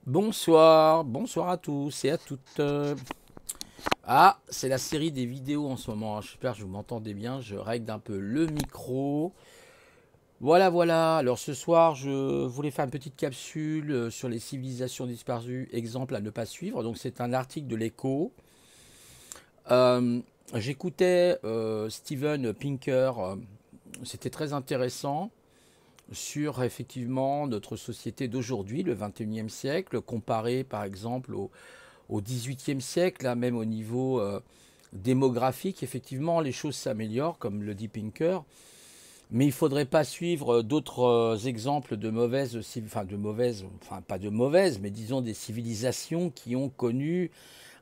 Bonsoir, bonsoir à tous et à toutes. Ah, c'est la série des vidéos en ce moment. J'espère que vous m'entendez bien. Je règle un peu le micro. Voilà, voilà. Alors ce soir, je voulais faire une petite capsule sur les civilisations disparues, exemple à ne pas suivre. Donc c'est un article de l'Echo. Euh, J'écoutais Steven Pinker. C'était très intéressant sur effectivement notre société d'aujourd'hui, le 21e siècle, comparé par exemple au XVIIIe siècle, là, même au niveau démographique, effectivement, les choses s'améliorent, comme le dit Pinker. Mais il ne faudrait pas suivre d'autres exemples de mauvaises, enfin pas de mauvaises, mais disons des civilisations qui ont connu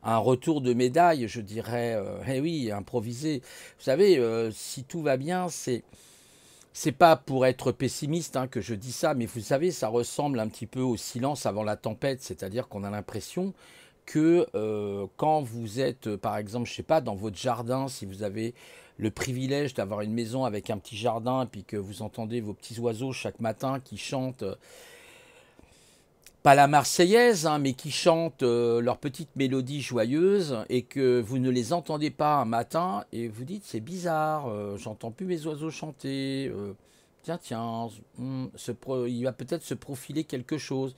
un retour de médaille, je dirais, eh oui, improvisé. Vous savez, si tout va bien, c'est pas pour être pessimiste que je dis ça, mais vous savez, ça ressemble un petit peu au silence avant la tempête, c'est-à-dire qu'on a l'impression que quand vous êtes, par exemple, je sais pas, dans votre jardin, si vous avez le privilège d'avoir une maison avec un petit jardin, et puis que vous entendez vos petits oiseaux chaque matin qui chantent, pas la Marseillaise, mais qui chantent leur petite mélodie joyeuse, et que vous ne les entendez pas un matin, et vous dites, c'est bizarre, j'entends plus mes oiseaux chanter, tiens, tiens, il va peut-être se profiler quelque chose.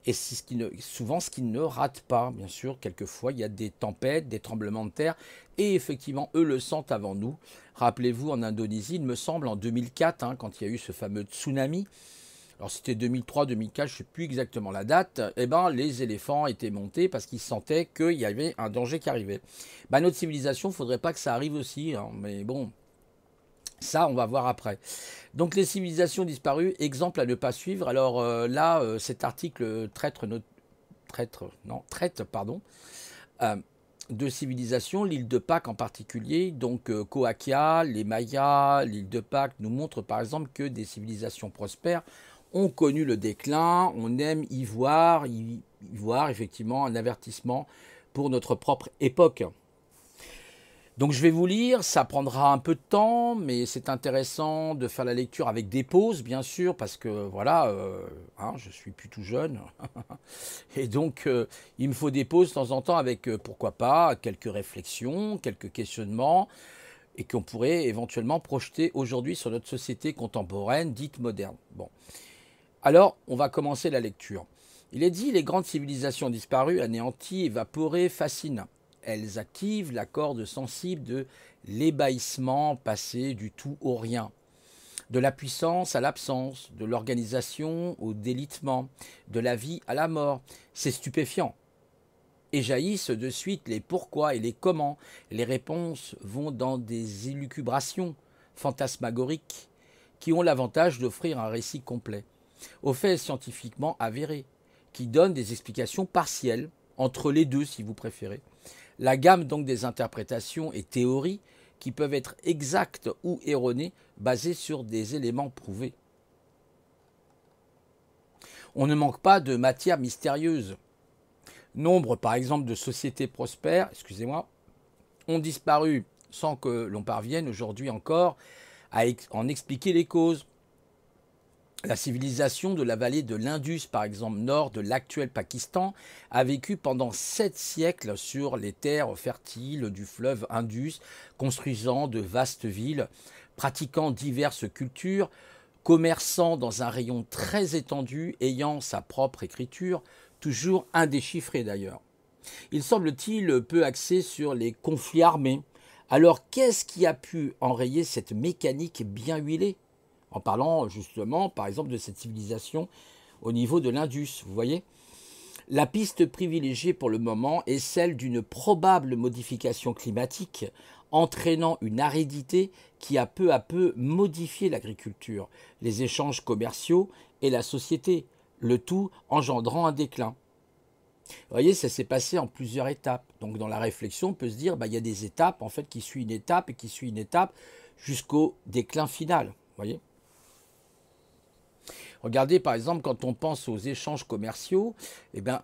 Et c'est souvent ce qui ne rate pas, bien sûr. Quelquefois, il y a des tempêtes, des tremblements de terre, et effectivement, eux le sentent avant nous. Rappelez-vous, en Indonésie, il me semble, en 2004, quand il y a eu ce fameux tsunami, alors c'était 2003, 2004, je ne sais plus exactement la date, eh ben, les éléphants étaient montés parce qu'ils sentaient qu'il y avait un danger qui arrivait. Ben, notre civilisation, il ne faudrait pas que ça arrive aussi, mais bon, ça, on va voir après. Donc les civilisations disparues, exemple à ne pas suivre. Alors là, cet article traite pardon, euh, de civilisations, l'île de Pâques en particulier. Donc Cahokia, les Mayas, l'île de Pâques nous montre par exemple que des civilisations prospères ont connu le déclin. On aime y voir effectivement un avertissement pour notre propre époque. Donc je vais vous lire, ça prendra un peu de temps, mais c'est intéressant de faire la lecture avec des pauses, bien sûr, parce que voilà, je suis plus tout jeune, et donc il me faut des pauses de temps en temps avec, pourquoi pas, quelques réflexions, quelques questionnements, et qu'on pourrait éventuellement projeter aujourd'hui sur notre société contemporaine, dite moderne. Bon, alors on va commencer la lecture. Il est dit, les grandes civilisations disparues, anéanties, évaporées, fascinent. Elles activent la corde sensible de l'ébahissement passé du tout au rien, de la puissance à l'absence, de l'organisation au délitement, de la vie à la mort. C'est stupéfiant. Et jaillissent de suite les pourquoi et les comment. Les réponses vont dans des élucubrations fantasmagoriques qui ont l'avantage d'offrir un récit complet, aux faits scientifiquement avérés, qui donnent des explications partielles, entre les deux si vous préférez. La gamme donc des interprétations et théories qui peuvent être exactes ou erronées, basées sur des éléments prouvés. On ne manque pas de matière mystérieuse. Nombre, par exemple, de sociétés prospères, excusez-moi, ont disparu sans que l'on parvienne aujourd'hui encore à en expliquer les causes. La civilisation de la vallée de l'Indus, par exemple, nord de l'actuel Pakistan, a vécu pendant 7 siècles sur les terres fertiles du fleuve Indus, construisant de vastes villes, pratiquant diverses cultures, commerçant dans un rayon très étendu, ayant sa propre écriture, toujours indéchiffrée d'ailleurs. Il semble-t-il peu axé sur les conflits armés. Alors qu'est-ce qui a pu enrayer cette mécanique bien huilée, en parlant justement, par exemple, de cette civilisation au niveau de l'Indus, vous voyez? La piste privilégiée pour le moment est celle d'une probable modification climatique entraînant une aridité qui a peu à peu modifié l'agriculture, les échanges commerciaux et la société, le tout engendrant un déclin. Vous voyez, ça s'est passé en plusieurs étapes. Donc dans la réflexion, on peut se dire, il y a des étapes en fait qui suivent une étape et qui suivent une étape jusqu'au déclin final. Vous voyez? Regardez par exemple quand on pense aux échanges commerciaux,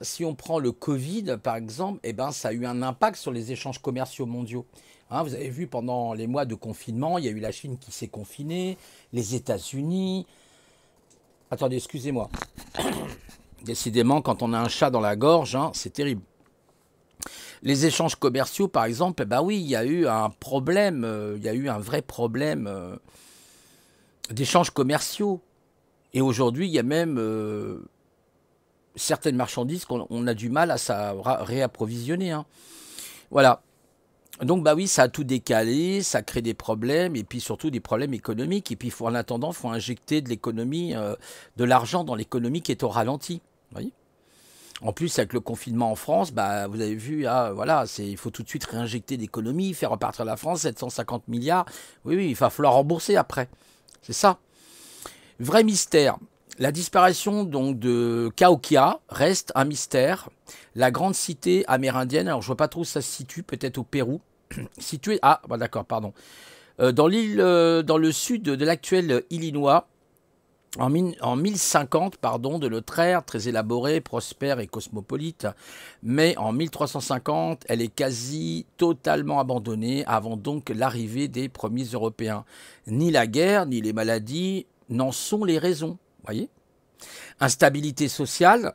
si on prend le Covid par exemple, ça a eu un impact sur les échanges commerciaux mondiaux. Vous avez vu pendant les mois de confinement, il y a eu la Chine qui s'est confinée, les États-Unis. Attendez, excusez-moi. Décidément, quand on a un chat dans la gorge, hein, c'est terrible. Les échanges commerciaux, par exemple, bah oui, il y a eu un problème, il y a eu un vrai problème d'échanges commerciaux. Et aujourd'hui, il y a même certaines marchandises qu'on a du mal à réapprovisionner. Hein. Voilà. Donc bah oui, ça a tout décalé, ça crée des problèmes, et puis surtout des problèmes économiques. Et puis en attendant, il faut injecter de l'économie, de l'argent dans l'économie qui est au ralenti. Vous voyez. En plus, avec le confinement en France, bah, vous avez vu, ah, voilà, il faut tout de suite réinjecter l'économie, faire repartir la France, 750 milliards. Oui, oui, il va falloir rembourser après. C'est ça. Vrai mystère. La disparition donc de Cahokia reste un mystère. La grande cité amérindienne, alors je vois pas trop où ça se situe, peut-être au Pérou, située, ah, bah d'accord, pardon, dans dans le sud de l'actuel Illinois, en 1050, pardon, de notre ère, très élaborée, prospère et cosmopolite, mais en 1350, elle est quasi totalement abandonnée avant donc l'arrivée des premiers Européens. Ni la guerre, ni les maladies n'en sont les raisons, voyez. Instabilité sociale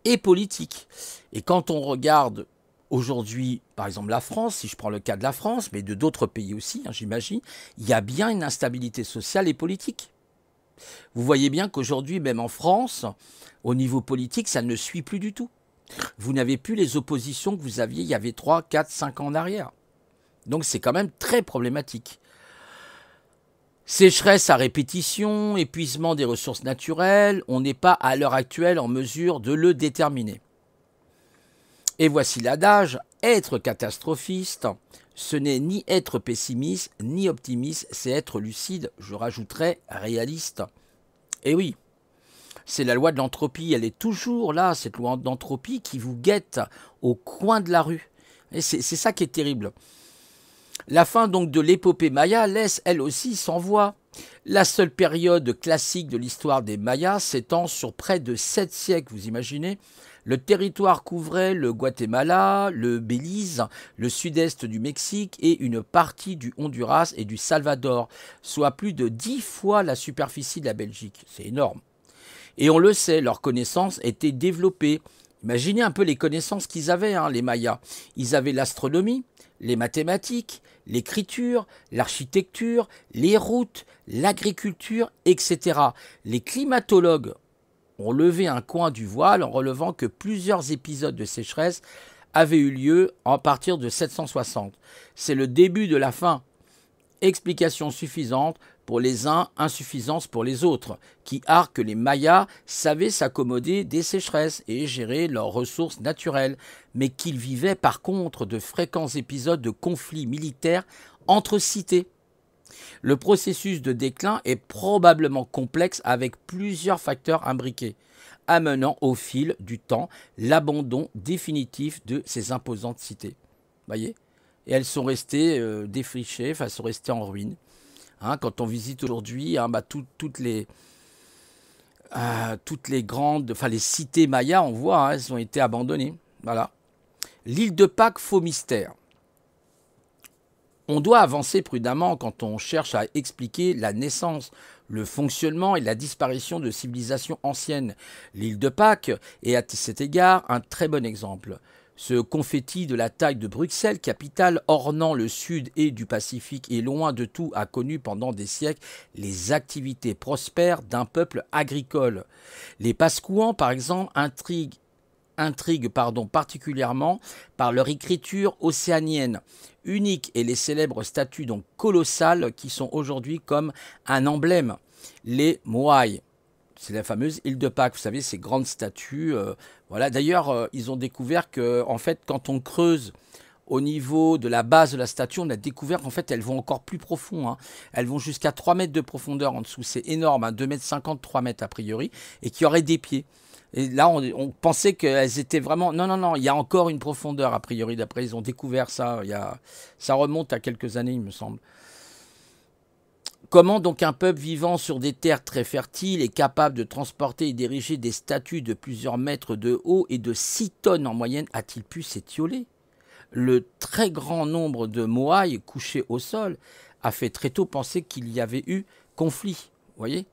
et politique. Et quand on regarde aujourd'hui, par exemple la France, si je prends le cas de la France, mais de d'autres pays aussi, hein, j'imagine, il y a bien une instabilité sociale et politique. Vous voyez bien qu'aujourd'hui, même en France, au niveau politique, ça ne suit plus du tout. Vous n'avez plus les oppositions que vous aviez il y avait 3, 4, 5 ans en arrière. Donc c'est quand même très problématique. Sécheresse à répétition, épuisement des ressources naturelles, on n'est pas à l'heure actuelle en mesure de le déterminer. Et voici l'adage, être catastrophiste, ce n'est ni être pessimiste, ni optimiste, c'est être lucide, je rajouterais réaliste. Et oui, c'est la loi de l'entropie, elle est toujours là, cette loi d'entropie qui vous guette au coin de la rue. Et c'est ça qui est terrible. La fin donc de l'épopée Maya laisse elle aussi sans voix. La seule période classique de l'histoire des Mayas s'étend sur près de 7 siècles, vous imaginez. Le territoire couvrait le Guatemala, le Belize, le sud-est du Mexique et une partie du Honduras et du Salvador, soit plus de 10 fois la superficie de la Belgique. C'est énorme. Et on le sait, leurs connaissances étaient développées. Imaginez un peu les connaissances qu'ils avaient, hein, les Mayas. Ils avaient l'astronomie, les mathématiques, l'écriture, l'architecture, les routes, l'agriculture, etc. Les climatologues ont levé un coin du voile en relevant que plusieurs épisodes de sécheresse avaient eu lieu à partir de 760. C'est le début de la fin. Explication suffisante pour les uns, insuffisance pour les autres, qui arguent que les Mayas savaient s'accommoder des sécheresses et gérer leurs ressources naturelles, mais qu'ils vivaient par contre de fréquents épisodes de conflits militaires entre cités. Le processus de déclin est probablement complexe avec plusieurs facteurs imbriqués, amenant au fil du temps l'abandon définitif de ces imposantes cités. Voyez ? Et elles sont restées défrichées, enfin, elles sont restées en ruine. Hein, quand on visite aujourd'hui, hein, bah, toutes les grandes, enfin les cités mayas, on voit, hein, elles ont été abandonnées. Voilà. L'île de Pâques, faux mystère. On doit avancer prudemment quand on cherche à expliquer la naissance, le fonctionnement et la disparition de civilisations anciennes. L'île de Pâques est à cet égard un très bon exemple. Ce confetti de la taille de Bruxelles, capitale ornant le sud et du Pacifique et loin de tout a connu pendant des siècles les activités prospères d'un peuple agricole. Les Pascouans, par exemple, intriguent particulièrement par leur écriture océanienne, unique, et les célèbres statues donc colossales qui sont aujourd'hui comme un emblème. Les Moai, c'est la fameuse île de Pâques, vous savez, ces grandes statues. Voilà. D'ailleurs, ils ont découvert que, en fait, quand on creuse au niveau de la base de la statue, on a découvert qu'en fait, elles vont encore plus profond. Hein. Elles vont jusqu'à 3 mètres de profondeur en dessous. C'est énorme, hein, 2,50 m, 3 mètres a priori, et qui auraient des pieds. Et là, on pensait qu'elles étaient vraiment... Non, non, non, il y a encore une profondeur, a priori. D'après, ils ont découvert ça. Ça remonte à quelques années, il me semble. Comment donc un peuple vivant sur des terres très fertiles est capable de transporter et d'ériger des statues de plusieurs mètres de haut et de 6 tonnes en moyenne a-t-il pu s'étioler? Le très grand nombre de moaïs couchés au sol a fait très tôt penser qu'il y avait eu conflit. Vous voyez?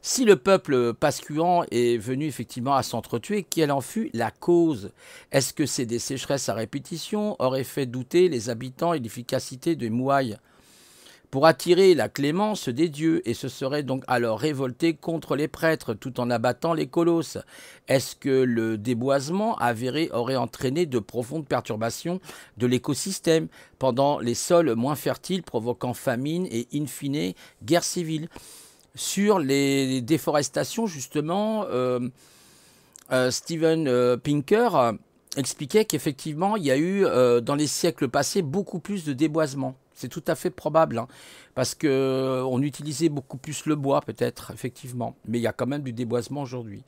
Si le peuple pascuan est venu effectivement à s'entretuer, quelle en fut la cause? Est-ce que c'est des sécheresses à répétition auraient fait douter les habitants et l'efficacité des mouailles pour attirer la clémence des dieux et se seraient donc alors révoltés contre les prêtres tout en abattant les colosses? Est-ce que le déboisement avéré aurait entraîné de profondes perturbations de l'écosystème pendant les sols moins fertiles, provoquant famine et in fine guerre civile? Sur les déforestations, justement, Steven Pinker expliquait qu'effectivement, il y a eu dans les siècles passés beaucoup plus de déboisement. C'est tout à fait probable, hein, parce qu'on utilisait beaucoup plus le bois, peut-être, effectivement. Mais il y a quand même du déboisement aujourd'hui.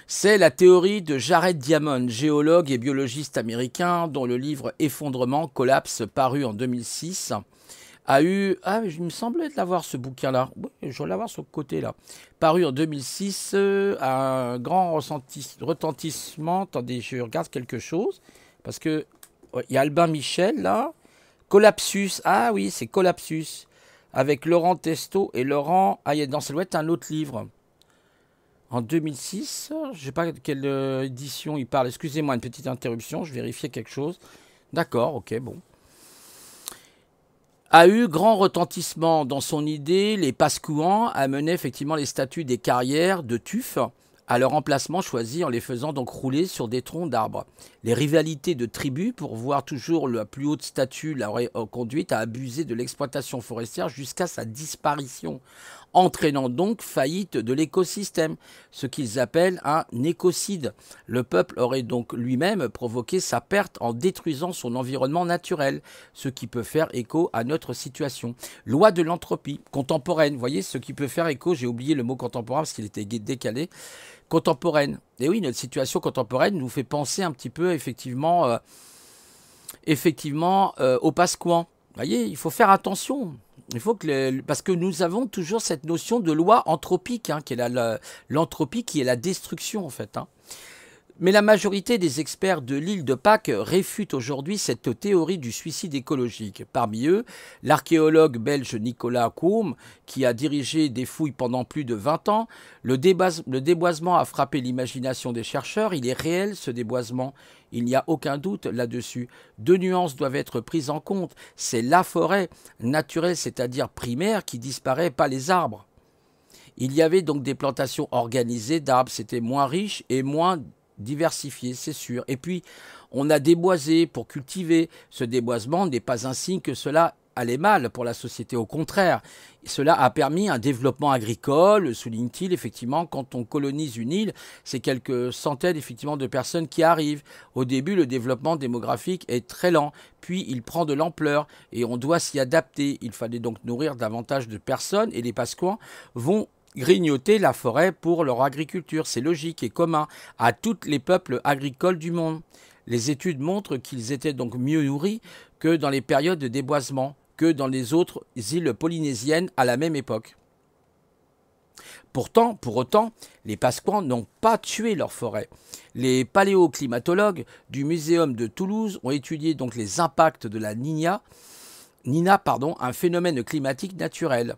C'est la théorie de Jared Diamond, géologue et biologiste américain, dont le livre Effondrement, Collapse, paru en 2006, a eu... Ah, il me semblait de l'avoir, ce bouquin-là. Oui, je dois l'avoir sur le côté, là. Paru en 2006, un grand retentissement. Attendez, je regarde quelque chose. Parce que il y a Albin Michel, là. Collapsus. Ah oui, c'est Collapsus. Avec Laurent Testo et Laurent... Ah, dans ça doit être un autre livre. En 2006, je ne sais pas quelle édition il parle. Excusez-moi, une petite interruption. Je vérifiais quelque chose. D'accord, ok, bon. A eu grand retentissement dans son idée, les Pascouans amenaient effectivement les statues des carrières de tuf à leur emplacement choisi en les faisant donc rouler sur des troncs d'arbres. Les rivalités de tribus pour voir toujours la plus haute statue l'auraient conduite à abuser de l'exploitation forestière jusqu'à sa disparition, entraînant donc faillite de l'écosystème, ce qu'ils appellent un écocide. Le peuple aurait donc lui-même provoqué sa perte en détruisant son environnement naturel, ce qui peut faire écho à notre situation. Loi de l'entropie contemporaine, vous voyez, ce qui peut faire écho, j'ai oublié le mot contemporain parce qu'il était décalé, contemporaine. Et oui, notre situation contemporaine nous fait penser un petit peu effectivement, aux Pascouans. Vous voyez, il faut faire attention. Il faut que parce que nous avons toujours cette notion de loi anthropique, hein, qui est l'entropie, qui est la destruction en fait. Hein. Mais la majorité des experts de l'île de Pâques réfutent aujourd'hui cette théorie du suicide écologique. Parmi eux, l'archéologue belge Nicolas Coum, qui a dirigé des fouilles pendant plus de 20 ans, le déboisement a frappé l'imagination des chercheurs. Il est réel, ce déboisement. Il n'y a aucun doute là-dessus. Deux nuances doivent être prises en compte. C'est la forêt naturelle, c'est-à-dire primaire, qui disparaît, pas les arbres. Il y avait donc des plantations organisées d'arbres. C'était moins riche et moins diversifié, c'est sûr. Et puis, on a déboisé pour cultiver. Ce déboisement n'est pas un signe que cela allait mal pour la société. Au contraire, cela a permis un développement agricole, souligne-t-il. Effectivement, quand on colonise une île, c'est quelques centaines effectivement de personnes qui arrivent. Au début, le développement démographique est très lent, puis il prend de l'ampleur et on doit s'y adapter. Il fallait donc nourrir davantage de personnes et les Pascouans vont grignoter la forêt pour leur agriculture. C'est logique et commun à tous les peuples agricoles du monde. Les études montrent qu'ils étaient donc mieux nourris que dans les périodes de déboisement, que dans les autres îles polynésiennes à la même époque. Pourtant, pour autant, les Pascouans n'ont pas tué leur forêt. Les paléoclimatologues du Muséum de Toulouse ont étudié donc les impacts de la Nina, un phénomène climatique naturel.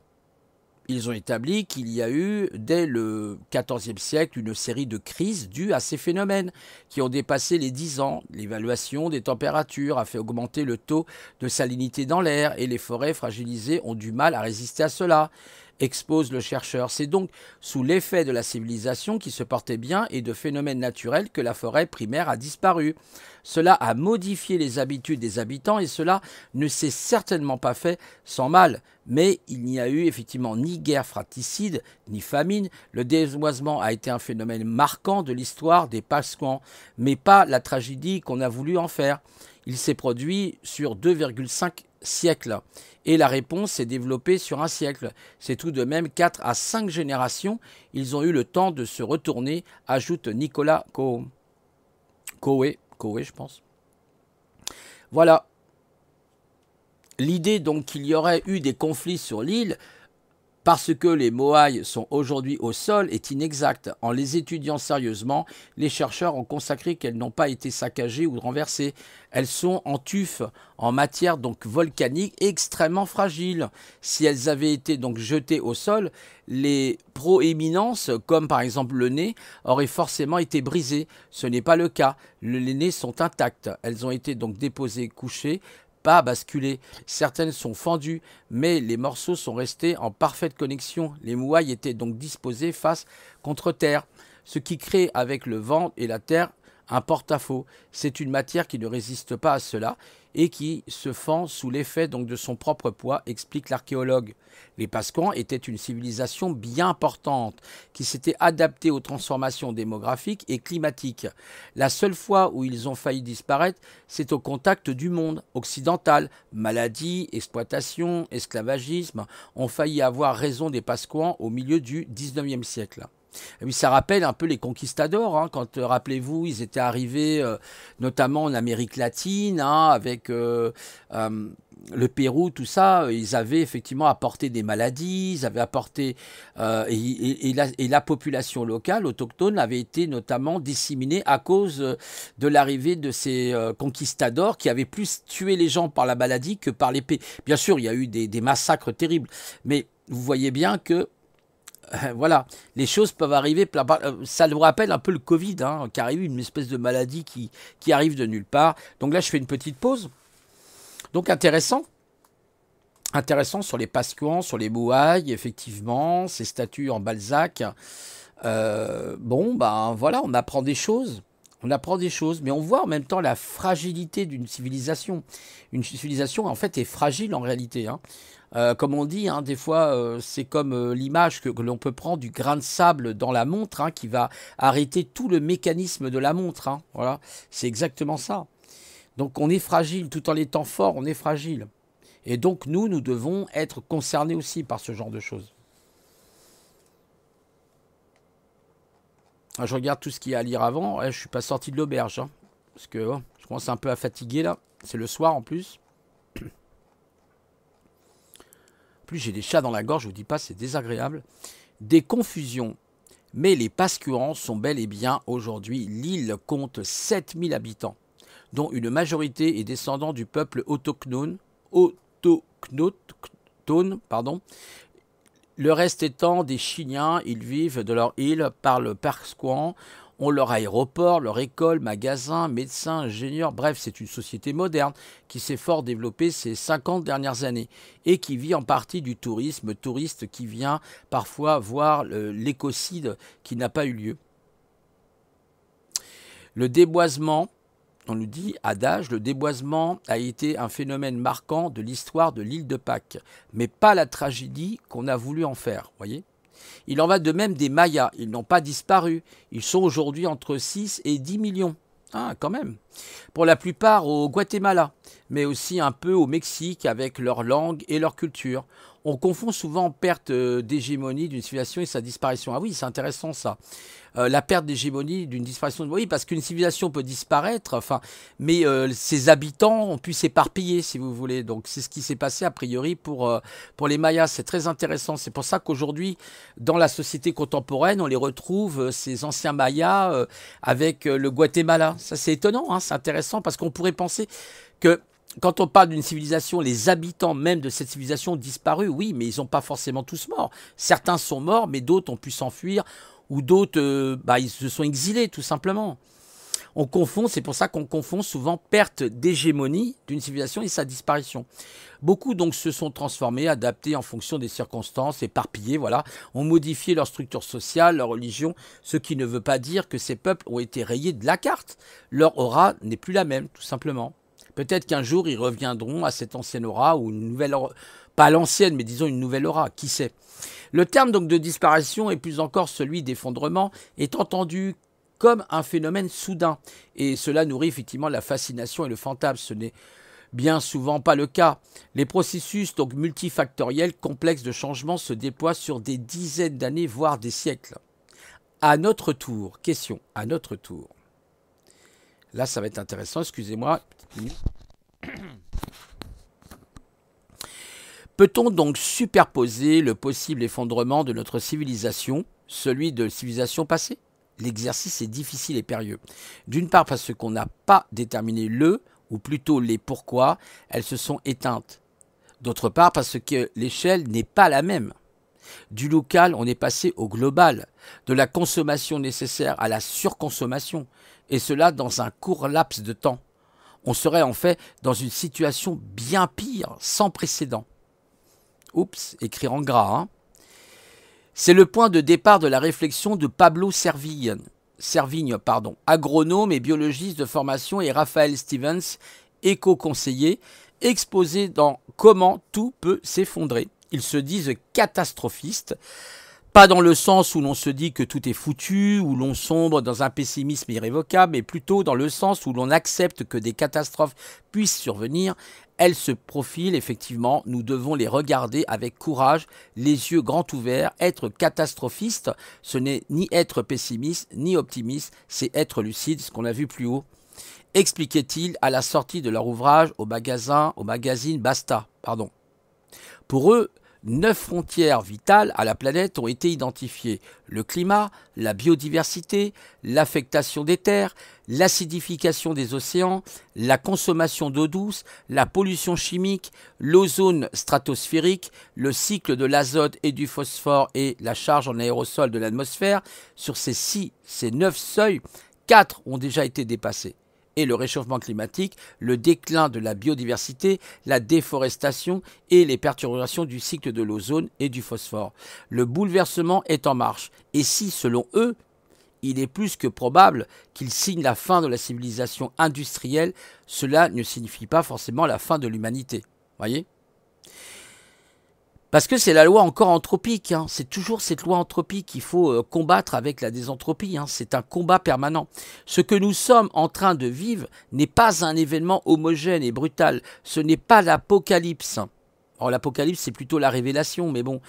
Ils ont établi qu'il y a eu, dès le XIVe siècle, une série de crises dues à ces phénomènes qui ont dépassé les 10 ans. L'évaluation des températures a fait augmenter le taux de salinité dans l'air et les forêts fragilisées ont du mal à résister à cela, expose le chercheur. C'est donc sous l'effet de la civilisation qui se portait bien et de phénomènes naturels que la forêt primaire a disparu. Cela a modifié les habitudes des habitants et cela ne s'est certainement pas fait sans mal. Mais il n'y a eu effectivement ni guerre fratricide, ni famine. Le déboisement a été un phénomène marquant de l'histoire des Pascouans, mais pas la tragédie qu'on a voulu en faire. Il s'est produit sur 2,5 siècles et la réponse s'est développée sur un siècle. C'est tout de même 4 à 5 générations. Ils ont eu le temps de se retourner, ajoute Nicolas Coé, je pense. Voilà. L'idée donc qu'il y aurait eu des conflits sur l'île parce que les Moai sont aujourd'hui au sol est inexact. En les étudiant sérieusement, les chercheurs ont consacré qu'elles n'ont pas été saccagées ou renversées. Elles sont en tuf, en matière donc volcanique, extrêmement fragile. Si elles avaient été donc jetées au sol, les proéminences, comme par exemple le nez, auraient forcément été brisées. Ce n'est pas le cas. Les nez sont intacts. Elles ont été donc déposées, couchées, pas basculées. Certaines sont fendues, mais les morceaux sont restés en parfaite connexion. Les mouailles étaient donc disposées face contre terre, ce qui crée avec le vent et la terre un porte-à-faux. C'est une matière qui ne résiste pas à cela et qui se fend sous l'effet donc de son propre poids, explique l'archéologue. Les Pasquans étaient une civilisation bien importante qui s'était adaptée aux transformations démographiques et climatiques. La seule fois où ils ont failli disparaître, c'est au contact du monde occidental. Maladies, exploitation, esclavagisme ont failli avoir raison des Pasquans au milieu du XIXe siècle. Et puis ça rappelle un peu les conquistadors, hein, quand, rappelez-vous, ils étaient arrivés notamment en Amérique latine, hein, avec le Pérou, tout ça, ils avaient effectivement apporté des maladies, ils avaient apporté, et la population locale, autochtone, avait été notamment disséminée à cause de l'arrivée de ces conquistadors qui avaient plus tué les gens par la maladie que par l'épée. Bien sûr, il y a eu des massacres terribles, mais vous voyez bien que voilà, les choses peuvent arriver. Ça nous rappelle un peu le Covid, hein, qui arrive, une espèce de maladie qui arrive de nulle part. Donc là, je fais une petite pause. Donc intéressant sur les Pasquans, sur les Moaïs, effectivement, ces statues en Balzac. Bon, ben voilà, on apprend des choses. Mais on voit en même temps la fragilité d'une civilisation. Une civilisation, en fait, est fragile en réalité, hein. Comme on dit, hein, des fois, c'est comme l'image que l'on peut prendre du grain de sable dans la montre, hein, qui va arrêter tout le mécanisme de la montre, hein. Voilà, c'est exactement ça. Donc on est fragile, tout en étant fort, on est fragile. Et donc nous devons être concernés aussi par ce genre de choses. Je regarde tout ce qu'il y a à lire avant. Je ne suis pas sorti de l'auberge, hein, parce que je commence un peu à fatiguer là. C'est le soir en plus. En plus, j'ai des chats dans la gorge, je vous dis pas, c'est désagréable. Des confusions. Mais les Pasquans sont bel et bien aujourd'hui. L'île compte 7000 habitants, dont une majorité est descendant du peuple autochtone, pardon. Le reste étant des Chiliens, ils vivent de leur île, parlent pasquan, ont leur aéroport, leur école, magasins, médecins, ingénieurs. Bref, c'est une société moderne qui s'est fort développée ces 50 dernières années et qui vit en partie du tourisme, touriste qui vient parfois voir l'écocide qui n'a pas eu lieu. Le déboisement, on nous dit, adage, le déboisement a été un phénomène marquant de l'histoire de l'île de Pâques, mais pas la tragédie qu'on a voulu en faire, voyez. Il en va de même des Mayas, ils n'ont pas disparu, ils sont aujourd'hui entre 6 et 10 millions, ah, quand même. Pour la plupart au Guatemala, mais aussi un peu au Mexique avec leur langue et leur culture. On confond souvent perte d'hégémonie d'une civilisation et sa disparition. Ah oui, c'est intéressant ça. La perte d'hégémonie d'une disparition. Oui, parce qu'une civilisation peut disparaître, enfin, mais ses habitants ont pu s'éparpiller, si vous voulez. Donc c'est ce qui s'est passé a priori pour les Mayas. C'est très intéressant. C'est pour ça qu'aujourd'hui, dans la société contemporaine, on les retrouve, ces anciens Mayas, avec le Guatemala. Ça, c'est étonnant, hein, c'est intéressant, parce qu'on pourrait penser que quand on parle d'une civilisation, les habitants même de cette civilisation ont disparu, oui, mais ils n'ont pas forcément tous morts. Certains sont morts, mais d'autres ont pu s'enfuir, ou d'autres, ils se sont exilés, tout simplement. On confond, c'est pour ça qu'on confond souvent perte d'hégémonie d'une civilisation et sa disparition. Beaucoup donc se sont transformés, adaptés en fonction des circonstances, éparpillés, voilà, ont modifié leur structure sociale, leur religion, ce qui ne veut pas dire que ces peuples ont été rayés de la carte. Leur aura n'est plus la même, tout simplement. Peut-être qu'un jour, ils reviendront à cette ancienne aura ou une nouvelle aura. Pas l'ancienne, mais disons une nouvelle aura, qui sait. Le terme donc de disparition et plus encore celui d'effondrement est entendu comme un phénomène soudain. Et cela nourrit effectivement la fascination et le fantasme. Ce n'est bien souvent pas le cas. Les processus donc multifactoriels, complexes de changement se déploient sur des dizaines d'années, voire des siècles. À notre tour, question, à notre tour. Là, ça va être intéressant, excusez-moi. Peut-on donc superposer le possible effondrement de notre civilisation, celui de civilisation passée? L'exercice est difficile et périlleux. D'une part parce qu'on n'a pas déterminé le, ou plutôt les pourquoi, elles se sont éteintes. D'autre part parce que l'échelle n'est pas la même. Du local, on est passé au global, de la consommation nécessaire à la surconsommation, et cela dans un court laps de temps. On serait en fait dans une situation bien pire, sans précédent. Oups, écrire en gras, hein. C'est le point de départ de la réflexion de Pablo Servigne, agronome et biologiste de formation, et Raphaël Stevens, éco-conseiller, exposé dans Comment tout peut s'effondrer. Ils se disent catastrophistes, pas dans le sens où l'on se dit que tout est foutu, où l'on sombre dans un pessimisme irrévocable, mais plutôt dans le sens où l'on accepte que des catastrophes puissent survenir. Elles se profilent, effectivement, nous devons les regarder avec courage, les yeux grands ouverts. Être catastrophiste, ce n'est ni être pessimiste, ni optimiste, c'est être lucide, ce qu'on a vu plus haut. Expliquait-il à la sortie de leur ouvrage au magazine Basta. Pour eux, 9 frontières vitales à la planète ont été identifiées. Le climat, la biodiversité, l'affectation des terres, l'acidification des océans, la consommation d'eau douce, la pollution chimique, l'ozone stratosphérique, le cycle de l'azote et du phosphore et la charge en aérosol de l'atmosphère. Sur ces 9 seuils, 4 ont déjà été dépassés. Et le réchauffement climatique, le déclin de la biodiversité, la déforestation et les perturbations du cycle de l'ozone et du phosphore. Le bouleversement est en marche. Et si, selon eux, il est plus que probable qu'ils signent la fin de la civilisation industrielle, cela ne signifie pas forcément la fin de l'humanité. Voyez ? Parce que c'est la loi encore anthropique, hein. C'est toujours cette loi anthropique qu'il faut combattre avec la désentropie, hein. C'est un combat permanent. Ce que nous sommes en train de vivre n'est pas un événement homogène et brutal, ce n'est pas l'apocalypse. Alors l'apocalypse c'est plutôt la révélation, mais bon,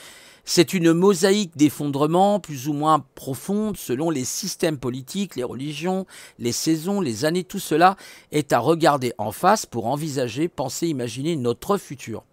c'est une mosaïque d'effondrements plus ou moins profonde selon les systèmes politiques, les religions, les saisons, les années, tout cela est à regarder en face pour envisager, penser, imaginer notre futur.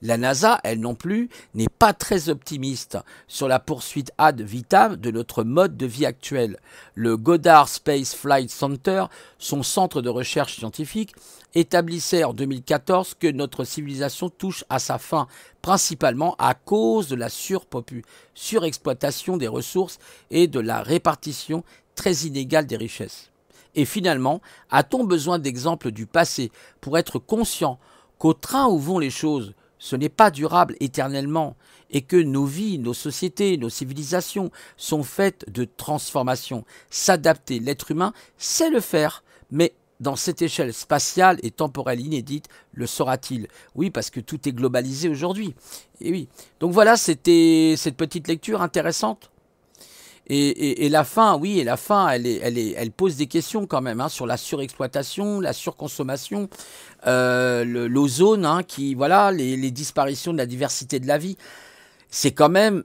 La NASA, elle non plus, n'est pas très optimiste sur la poursuite ad vitam de notre mode de vie actuel. Le Goddard Space Flight Center, son centre de recherche scientifique, établissait en 2014 que notre civilisation touche à sa fin, principalement à cause de la surexploitation des ressources et de la répartition très inégale des richesses. Et finalement, a-t-on besoin d'exemples du passé pour être conscient qu'au train où vont les choses, ce n'est pas durable éternellement et que nos vies, nos sociétés, nos civilisations sont faites de transformation. S'adapter, l'être humain sait le faire, mais dans cette échelle spatiale et temporelle inédite, le saura-t-il? Oui, parce que tout est globalisé aujourd'hui. Et oui. Donc voilà, c'était cette petite lecture intéressante. Et la fin, oui, et la fin, elle pose des questions quand même hein, sur la surexploitation, la surconsommation, l'ozone, hein, voilà, les disparitions de la diversité de la vie. C'est quand même,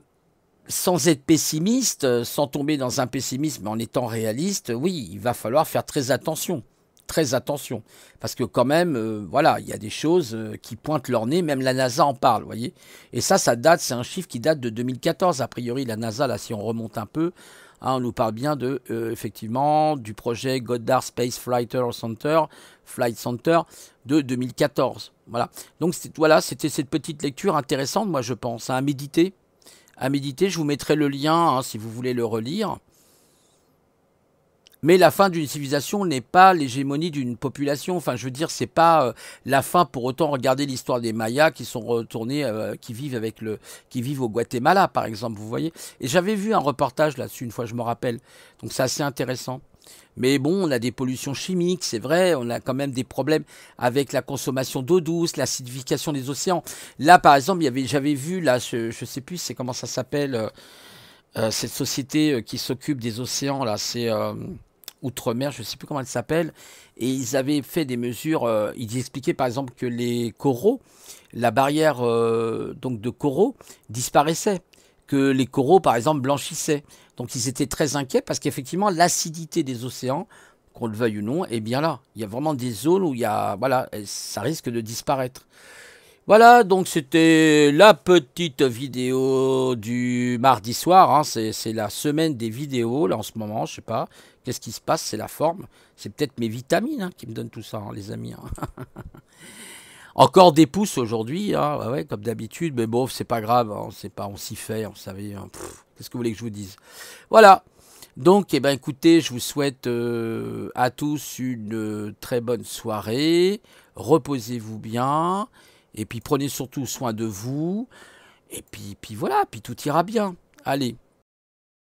sans être pessimiste, sans tomber dans un pessimisme, mais en étant réaliste, oui, il va falloir faire très attention. Très attention, parce que quand même, voilà, il y a des choses qui pointent leur nez, même la NASA en parle, vous voyez. Et ça date, c'est un chiffre qui date de 2014, a priori, la NASA, là, si on remonte un peu, hein, on nous parle bien de, effectivement, du projet Goddard Space Flight Center de 2014, voilà. Donc, voilà, c'était cette petite lecture intéressante, moi, je pense, hein, à méditer, je vous mettrai le lien, hein, si vous voulez le relire. Mais la fin d'une civilisation n'est pas l'hégémonie d'une population. Enfin, je veux dire, c'est pas la fin pour autant. Regardez l'histoire des Mayas qui sont retournés, qui vivent au Guatemala, par exemple. Vous voyez. Et j'avais vu un reportage là-dessus une fois, je me rappelle. Donc c'est assez intéressant. Mais bon, on a des pollutions chimiques, c'est vrai. On a quand même des problèmes avec la consommation d'eau douce, l'acidification des océans. Là, par exemple, j'avais vu là, je sais plus, c'est comment ça s'appelle. Cette société qui s'occupe des océans là, c'est Outre-mer, je ne sais plus comment elle s'appelle, et ils avaient fait des mesures, ils expliquaient par exemple que les coraux, la barrière donc de coraux disparaissait, que les coraux par exemple blanchissaient. Donc ils étaient très inquiets parce qu'effectivement l'acidité des océans qu'on le veuille ou non, et bien là, il y a vraiment des zones où il y a, voilà, ça risque de disparaître. Voilà, donc c'était la petite vidéo du mardi soir, hein. C'est la semaine des vidéos, là en ce moment, je sais pas, qu'est-ce qui se passe, c'est la forme, c'est peut-être mes vitamines hein, qui me donnent tout ça, hein, les amis. Hein. Encore des pouces aujourd'hui, hein, ouais, comme d'habitude, mais bon, c'est pas grave, hein, c'est pas, on s'y fait, on savait, hein, qu'est-ce que vous voulez que je vous dise? Voilà, donc, eh ben, écoutez, je vous souhaite à tous une très bonne soirée, reposez-vous bien. Et puis prenez surtout soin de vous. Et puis voilà, puis tout ira bien. Allez,